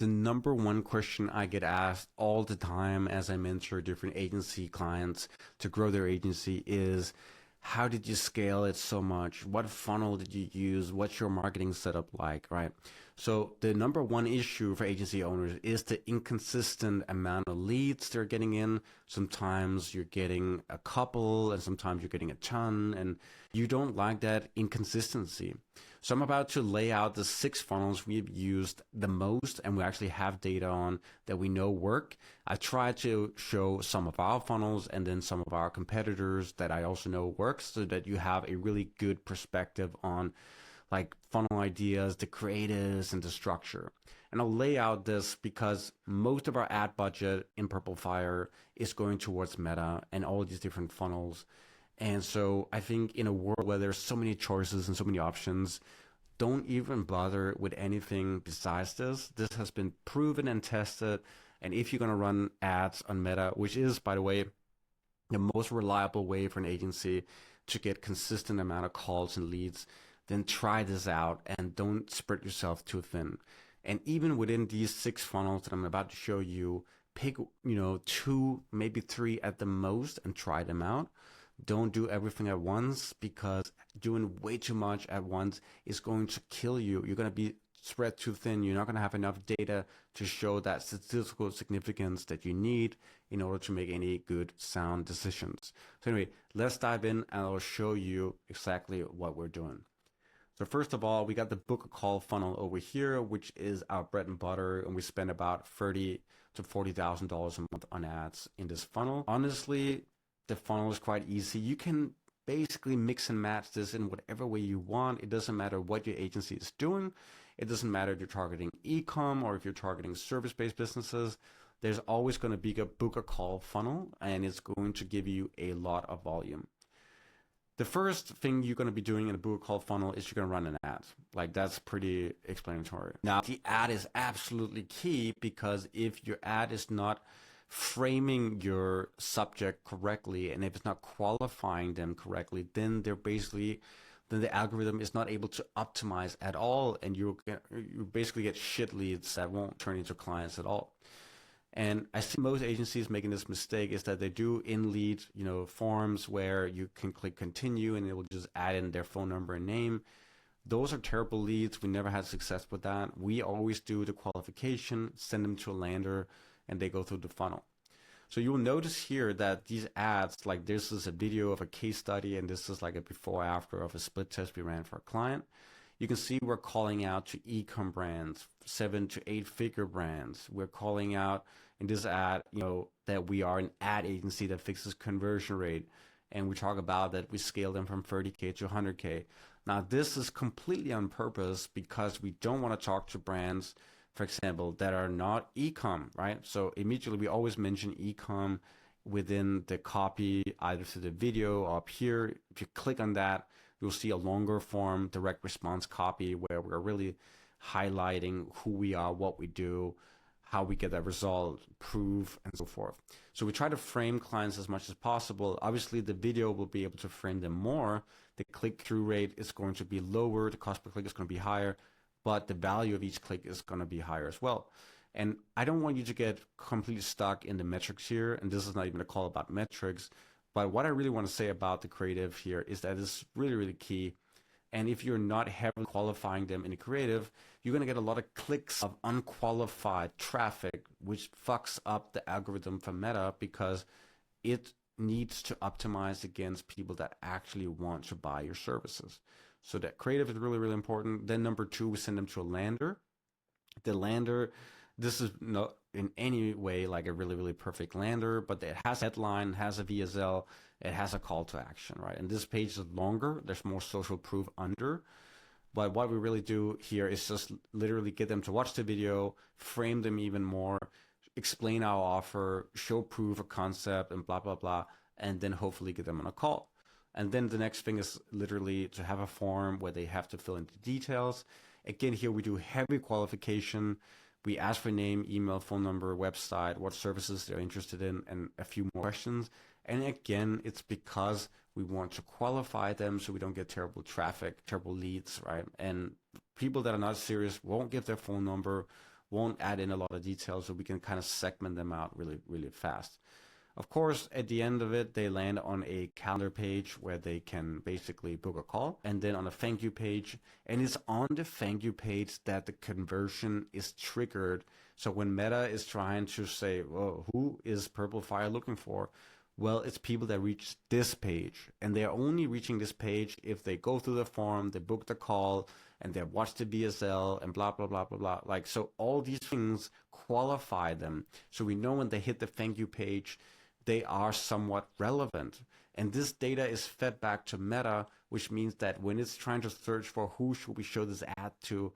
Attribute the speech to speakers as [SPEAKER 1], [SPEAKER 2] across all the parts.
[SPEAKER 1] The number one question I get asked all the time as I mentor different agency clients to grow their agency is, how did you scale it so much? What funnel did you use? What's your marketing setup like, right? So the number one issue for agency owners is the inconsistent amount of leads they're getting in. Sometimes you're getting a couple and sometimes you're getting a ton, and you don't like that inconsistency. So I'm about to lay out the 6 funnels we've used the most and we actually have data on that we know work. I tried to show some of our funnels and then some of our competitors that I also know works, so that you have a really good perspective on like funnel ideas, the creatives, and the structure. And I'll lay out this because most of our ad budget in Purple Fire is going towards Meta and all these different funnels. And so I think in a world where there's so many choices and so many options, don't even bother with anything besides this. This has been proven and tested. And if you're going to run ads on Meta, which is, by the way, the most reliable way for an agency to get consistent amount of calls and leads, then try this out and don't spread yourself too thin. And even within these 6 funnels that I'm about to show you, pick, 2, maybe 3 at the most and try them out. Don't do everything at once, because doing way too much at once is going to kill you. You're going to be spread too thin. You're not going to have enough data to show that statistical significance that you need in order to make any good sound decisions. So anyway, let's dive in and I'll show you exactly what we're doing. So first of all, we got the book a call funnel over here, which is our bread and butter, and we spend about $30,000 to $40,000 a month on ads in this funnel. Honestly, the funnel is quite easy. You can basically mix and match this in whatever way you want. It doesn't matter what your agency is doing. It doesn't matter if you're targeting e-com or if you're targeting service-based businesses. There's always going to be a book a call funnel, and it's going to give you a lot of volume. The first thing you're going to be doing in a book a call funnel is you're going to run an ad. Like, that's pretty explanatory. Now, the ad is absolutely key, because if your ad is not framing your subject correctly, and if it's not qualifying them correctly, then the algorithm is not able to optimize at all, and you basically get shit leads that won't turn into clients at all. And I see most agencies making this mistake, is that they do in-lead, forms where you can click continue and it will just add in their phone number and name. Those are terrible leads. We never had success with that. We always do the qualification, send them to a lander, and they go through the funnel. So you'll notice here that these ads, like this is a video of a case study, and this is like a before after of a split test we ran for a client. You can see we're calling out to e-com brands, 7 to 8 figure brands. We're calling out in this ad, that we are an ad agency that fixes conversion rate. And we talk about that we scale them from 30K to 100K. Now, this is completely on purpose, because we don't want to talk to brands, for example, that are not e-com, right? So immediately we always mention e-com within the copy, either to the video or up here. If you click on that, you'll see a longer form direct response copy where we're really highlighting who we are, what we do, how we get that result, proof, and so forth. So we try to frame clients as much as possible. Obviously, the video will be able to frame them more. The click-through rate is going to be lower. The cost per click is going to be higher, but the value of each click is going to be higher as well. And I don't want you to get completely stuck in the metrics here, and this is not even a call about metrics, but what I really want to say about the creative here is that it's really, really key. And if you're not heavily qualifying them in the creative, you're going to get a lot of clicks of unqualified traffic, which fucks up the algorithm for Meta, because it needs to optimize against people that actually want to buy your services. So that creative is really, really important. Then number 2, we send them to a lander. The lander, this is not in any way like a really, really perfect lander, but it has a headline, has a VSL, it has a call to action, right? And this page is longer. There's more social proof under. But what we really do here is just literally get them to watch the video, frame them even more, explain our offer, show proof of concept, and blah, blah, blah, and then hopefully get them on a call. And then the next thing is literally to have a form where they have to fill in the details. Again, here we do heavy qualification. We ask for name, email, phone number, website, what services they're interested in, and a few more questions. And again, it's because we want to qualify them so we don't get terrible traffic, terrible leads, right? And people that are not serious won't give their phone number, won't add in a lot of details, so we can kind of segment them out really, really fast. Of course, at the end of it, they land on a calendar page where they can basically book a call, and then on a thank you page. And it's on the thank you page that the conversion is triggered. So when Meta is trying to say, well, who is Purple Fire looking for? Well, it's people that reach this page, and they're only reaching this page if they go through the form, they book the call, and they watch the BSL, and blah, blah, blah, blah, blah. Like, so all these things qualify them. So we know when they hit the thank you page, they are somewhat relevant. And this data is fed back to Meta, which means that when it's trying to search for who should we show this ad to,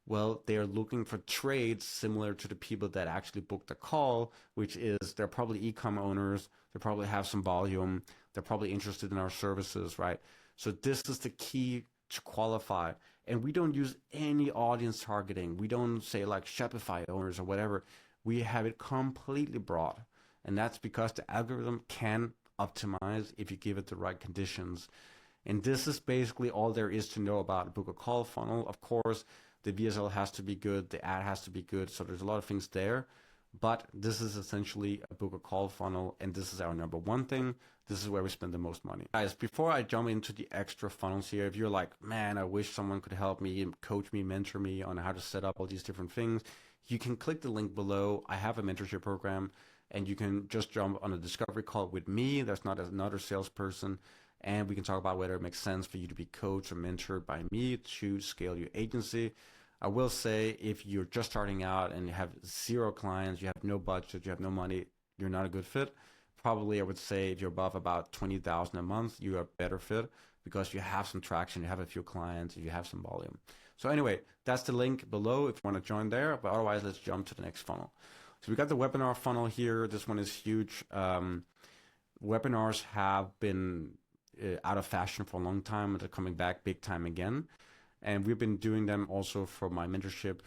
[SPEAKER 1] well, they're looking for trades similar to the people that actually booked the call, which is they're probably e-com owners, they probably have some volume, they're probably interested in our services, right? So this is the key to qualify. And we don't use any audience targeting. We don't say like Shopify owners or whatever. We have it completely broad. And that's because the algorithm can optimize if you give it the right conditions. And this is basically all there is to know about a book a call funnel. Of course, the VSL has to be good, the ad has to be good, so there's a lot of things there. But this is essentially a book a call funnel, and this is our number one thing. This is where we spend the most money. Guys, before I jump into the extra funnels here, if you're like, man, I wish someone could help me, coach me, mentor me on how to set up all these different things, you can click the link below. I have a mentorship program, and you can just jump on a discovery call with me. That's not another salesperson. And we can talk about whether it makes sense for you to be coached or mentored by me to scale your agency. I will say, if you're just starting out and you have 0 clients, you have no budget, you have no money, you're not a good fit. Probably I would say if you're above about 20,000 a month, you are a better fit because you have some traction, you have a few clients, you have some volume. So anyway, that's the link below if you want to join there. But otherwise, let's jump to the next funnel. So we got the webinar funnel here. This one is huge. Webinars have been out of fashion for a long time. They're coming back big time again. And we've been doing them also for my mentorship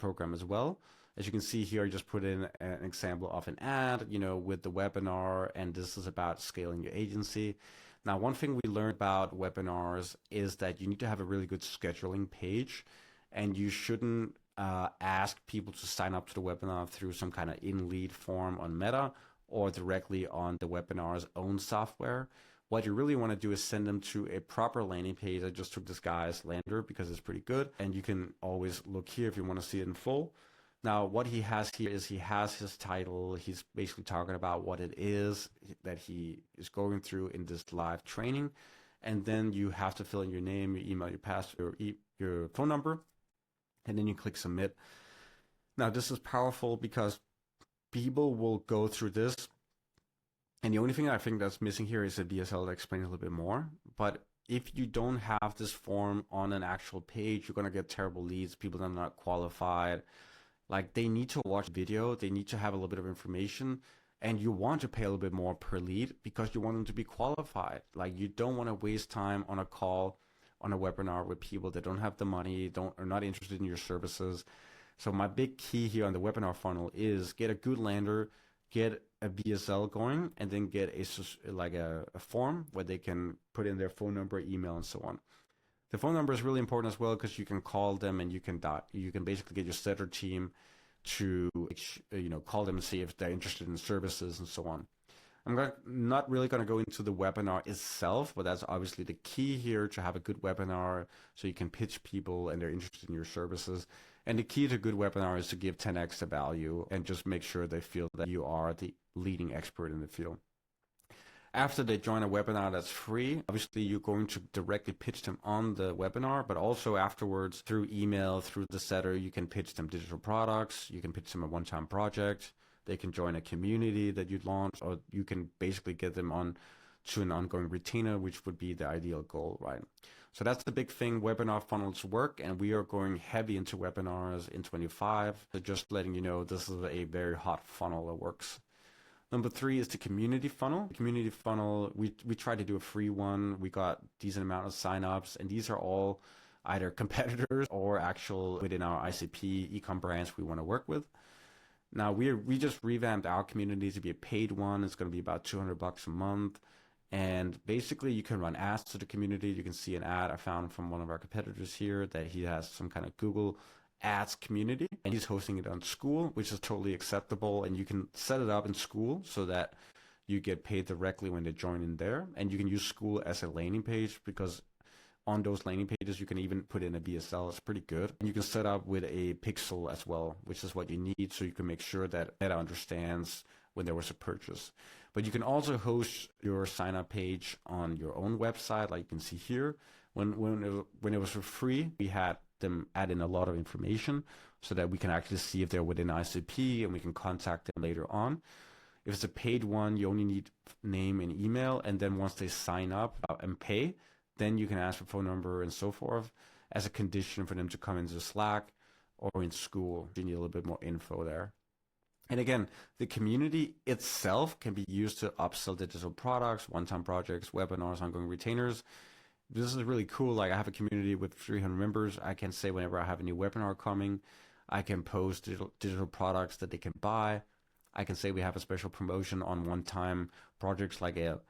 [SPEAKER 1] program as well. As you can see here, I just put in an example of an ad, with the webinar, and this is about scaling your agency. Now, one thing we learned about webinars is that you need to have a really good scheduling page, and you shouldn't ask people to sign up to the webinar through some kind of in-lead form on Meta or directly on the webinar's own software. What you really want to do is send them to a proper landing page. I just took this guy's lander because it's pretty good. And you can always look here if you want to see it in full. Now, what he has here is he has his title. He's basically talking about what it is that he is going through in this live training. And then you have to fill in your name, your email, your password, your phone number. And then you click submit. Now, this is powerful because people will go through this. And the only thing I think that's missing here is a VSL to explain a little bit more. But if you don't have this form on an actual page, you're going to get terrible leads, people that are not qualified. Like, they need to watch video, they need to have a little bit of information, and you want to pay a little bit more per lead because you want them to be qualified. Like, you don't want to waste time on a call, on a webinar with people that don't have the money, are not interested in your services. So my big key here on the webinar funnel is get a good lander, get a BSL going, and then get a form where they can put in their phone number, email, and so on. The phone number is really important as well because you can call them and you can basically get your setter team to call them and see if they're interested in services and so on. I'm not really going to go into the webinar itself, but that's obviously the key here, to have a good webinar so you can pitch people and they're interested in your services. And the key to a good webinar is to give 10x the value and just make sure they feel that you are the leading expert in the field. After they join a webinar that's free, obviously you're going to directly pitch them on the webinar, but also afterwards through email, through the setter, you can pitch them digital products, you can pitch them a one-time project, they can join a community that you'd launch, or you can basically get them on to an ongoing retainer, which would be the ideal goal, right? So that's the big thing. Webinar funnels work, and we are going heavy into webinars in 25. So just letting you know, this is a very hot funnel that works. Number 3 is the community funnel. The community funnel, we tried to do a free one. We got decent amount of signups, and these are all either competitors or actual within our ICP e-com brands we want to work with. Now we just revamped our community to be a paid one. It's going to be about $200 a month. And basically you can run ads to the community. You can see an ad I found from one of our competitors here that he has some kind of Google ads community, and he's hosting it on school, which is totally acceptable. And you can set it up in school so that you get paid directly when they join in there. And you can use school as a landing page, because on those landing pages, you can even put in a BSL. It's pretty good. And you can set up with a pixel as well, which is what you need, so you can make sure that Meta understands when there was a purchase. But you can also host your sign-up page on your own website, like you can see here. When it was for free, we had them add in a lot of information so that we can actually see if they're within ICP, and we can contact them later on. If it's a paid one, you only need name and email, and then once they sign up and pay, then you can ask for phone number and so forth as a condition for them to come into Slack or in school. You need a little bit more info there. And again, the community itself can be used to upsell digital products, one-time projects, webinars, ongoing retainers. This is really cool. Like, I have a community with 300 members. I can say whenever I have a new webinar coming, I can post digital products that they can buy. I can say we have a special promotion on one-time projects like an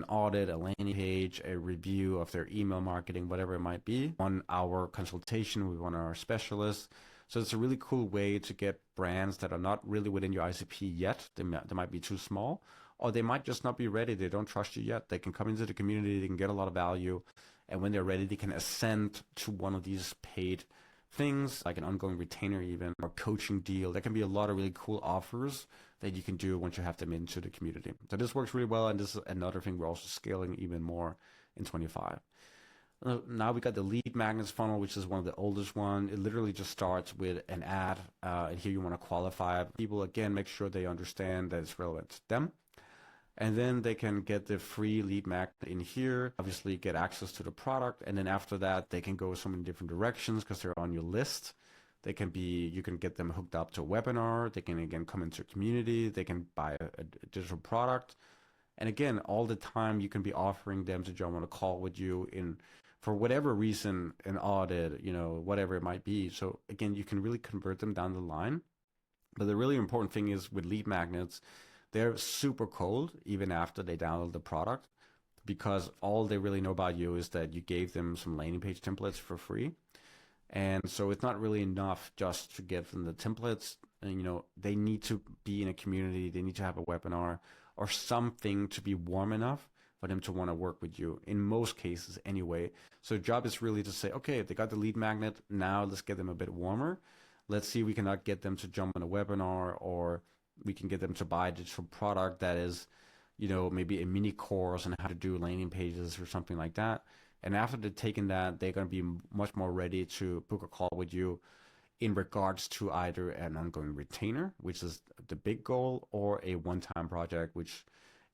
[SPEAKER 1] audit, a landing page, a review of their email marketing, whatever it might be. 1 hour consultation with one of our specialists. So it's a really cool way to get brands that are not really within your ICP yet. They might be too small, or they might just not be ready. They don't trust you yet. They can come into the community, they can get a lot of value, and when they're ready, they can ascend to one of these paid things, like an ongoing retainer even, or coaching deal. There can be a lot of really cool offers that you can do once you have them into the community. So this works really well, and this is another thing we're also scaling even more in 25. Now we got the lead magnets funnel, which is one of the oldest one. It literally just starts with an ad, and here you want to qualify people. Again, make sure they understand that it's relevant to them. And then they can get the free lead magnet in here, obviously get access to the product. And then after that, they can go so many different directions because they're on your list. You can get them hooked up to a webinar. They can, again, come into a community. They can buy a digital product. And again, all the time you can be offering them to jump on a call with you for whatever reason, an audit, whatever it might be. So again, you can really convert them down the line. But the really important thing is with lead magnets, they're super cold even after they download the product, because all they really know about you is that you gave them some landing page templates for free. And so it's not really enough just to get them the templates. And, they need to be in a community. They need to have a webinar or something to be warm enough for them to want to work with you, in most cases anyway. So the job is really to say, okay, they got the lead magnet, now let's get them a bit warmer. Let's see if we cannot get them to jump on a webinar, or we can get them to buy a digital product that is, maybe a mini course on how to do landing pages or something like that. And after they've taken that, they're going to be much more ready to book a call with you in regards to either an ongoing retainer, which is the big goal, or a one-time project, which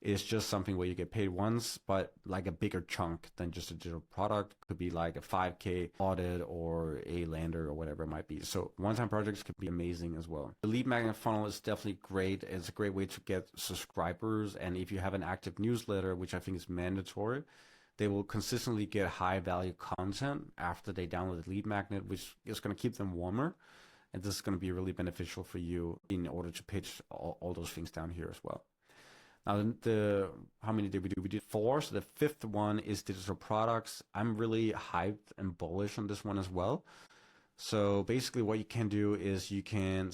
[SPEAKER 1] is just something where you get paid once, but like a bigger chunk than just a digital product. Could be like a 5K audit or a lander or whatever it might be. So one-time projects could be amazing as well. The lead magnet funnel is definitely great. It's a great way to get subscribers. And if you have an active newsletter, which I think is mandatory, they will consistently get high value content after they download the lead magnet, which is going to keep them warmer. And this is going to be really beneficial for you in order to pitch all those things down here as well. Now, how many did we do? We did 4. So the 5th one is digital products. I'm really hyped and bullish on this one as well. So basically what you can do is you can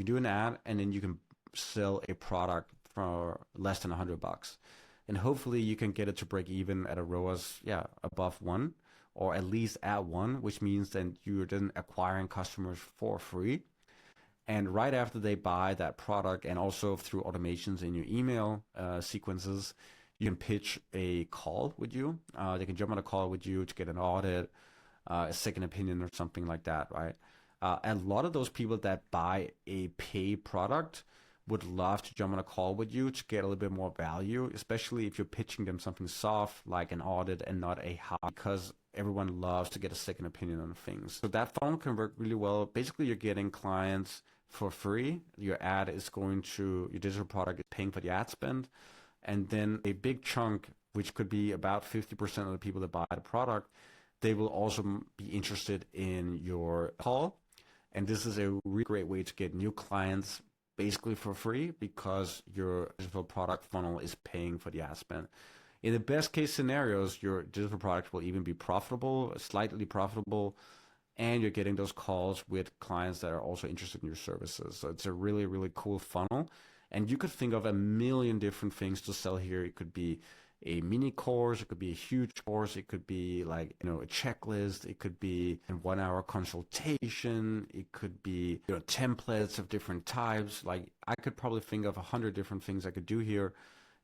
[SPEAKER 1] do an ad, and then you can sell a product for less than $100. And hopefully you can get it to break even at a ROAS, above 1, or at least at 1, which means then you're then acquiring customers for free. And right after they buy that product, and also through automations in your email sequences, you can pitch a call with you. They can jump on a call with you to get an audit, a second opinion, or something like that, right? A lot of those people that buy a pay product would love to jump on a call with you to get a little bit more value, especially if you're pitching them something soft like an audit and not a high, because everyone loves to get a second opinion on things. So that funnel can work really well. Basically, you're getting clients for free. Your digital product is paying for the ad spend. And then a big chunk, which could be about 50% of the people that buy the product, they will also be interested in your call. And this is a really great way to get new clients basically for free, because your digital product funnel is paying for the ad spend. In the best case scenarios, your digital product will even be profitable, slightly profitable, and you're getting those calls with clients that are also interested in your services. So it's a really, really cool funnel. And you could think of a million different things to sell here. It could be a mini course, it could be a huge course, it could be like, a checklist, it could be a 1 hour consultation, it could be, templates of different types. Like I could probably think of 100 different things I could do here.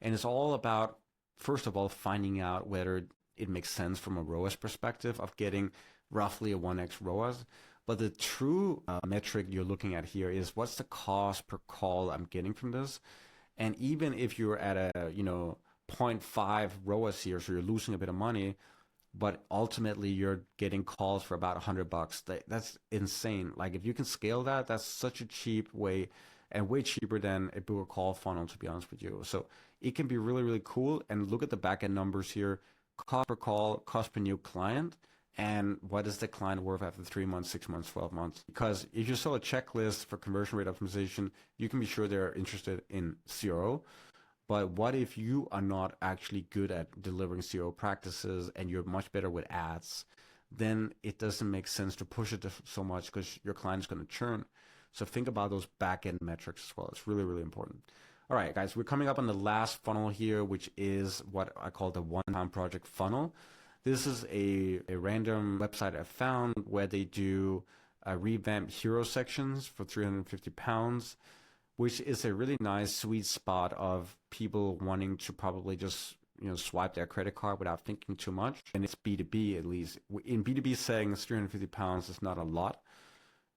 [SPEAKER 1] And it's all about, first of all, finding out whether it makes sense from a ROAS perspective of getting roughly a 1x ROAS. But the true metric you're looking at here is what's the cost per call I'm getting from this? And even if you're at a, 0.5 ROAS here, so you're losing a bit of money, but ultimately you're getting calls for about $100. That's insane. Like if you can scale that, that's such a cheap way and way cheaper than a Google call funnel, to be honest with you. So it can be really, really cool. And look at the back end numbers here. Cost per call, cost per new client, and what is the client worth after 3 months, 6 months, 12 months? Because if you sell a checklist for conversion rate optimization, you can be sure they're interested in CRO. But what if you are not actually good at delivering CRO practices and you're much better with ads? Then it doesn't make sense to push it so much because your client is going to churn. So think about those back end metrics as well. It's really, really important. All right, guys, we're coming up on the last funnel here, which is what I call the one-time project funnel. This is a random website I found where they do revamped hero sections for £350, which is a really nice sweet spot of people wanting to probably just swipe their credit card without thinking too much. And it's B2B at least. In B2B settings, £350 is not a lot.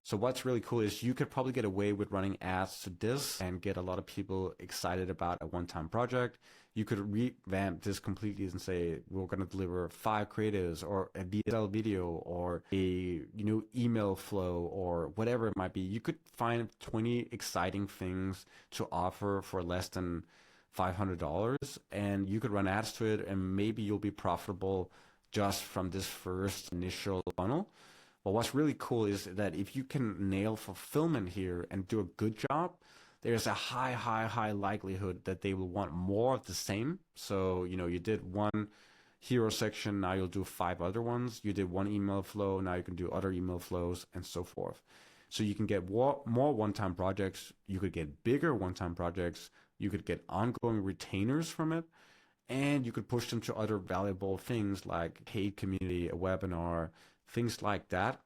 [SPEAKER 1] So what's really cool is you could probably get away with running ads to this and get a lot of people excited about a one-time project. You could revamp this completely and say, we're going to deliver 5 creatives or a BSL video or a email flow or whatever it might be. You could find 20 exciting things to offer for less than $500, and you could run ads to it, and maybe you'll be profitable just from this first initial funnel. But what's really cool is that if you can nail fulfillment here and do a good job, there's a high likelihood that they will want more of the same. So, you did one hero section, now you'll do 5 other ones. You did one email flow, now you can do other email flows and so forth. So you can get more one-time projects. You could get bigger one-time projects. You could get ongoing retainers from it. And you could push them to other valuable things like paid community, a webinar, things like that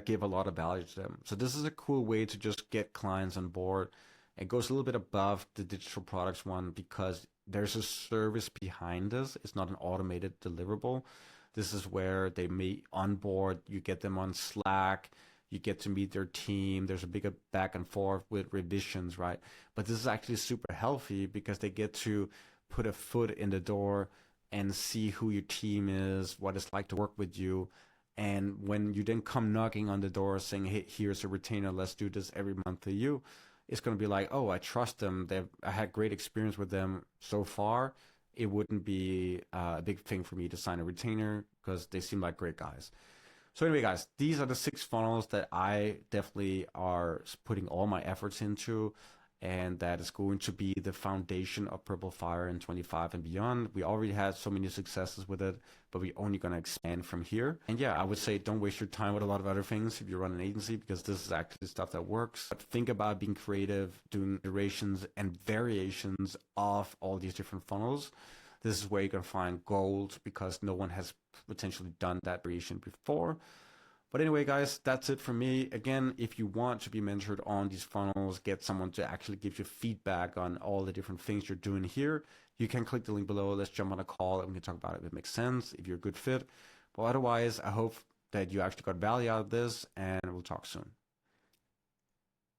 [SPEAKER 1] give a lot of value to them. So this is a cool way to just get clients on board. It goes a little bit above the digital products one because there's a service behind this. It's not an automated deliverable. This is where they may onboard, you get them on Slack, you get to meet their team. There's a bigger back and forth with revisions, right? But this is actually super healthy because they get to put a foot in the door and see who your team is, what it's like to work with you. And when you then come knocking on the door saying, hey, here's a retainer, let's do this every month for you, it's going to be like, oh, I trust them. I had great experience with them so far. It wouldn't be a big thing for me to sign a retainer because they seem like great guys. So anyway, guys, these are the 6 funnels that I definitely are putting all my efforts into, and that is going to be the foundation of Purple Fire in 25 and beyond. We already had so many successes with it, but we're only going to expand from here. And yeah, I would say don't waste your time with a lot of other things if you run an agency, because this is actually stuff that works. But think about being creative, doing iterations and variations of all these different funnels. This is where you can find gold because no one has potentially done that variation before. But anyway, guys, that's it for me. Again, if you want to be mentored on these funnels, get someone to actually give you feedback on all the different things you're doing here, you can click the link below. Let's jump on a call and we can talk about it if it makes sense, if you're a good fit. But otherwise, I hope that you actually got value out of this, and we'll talk soon.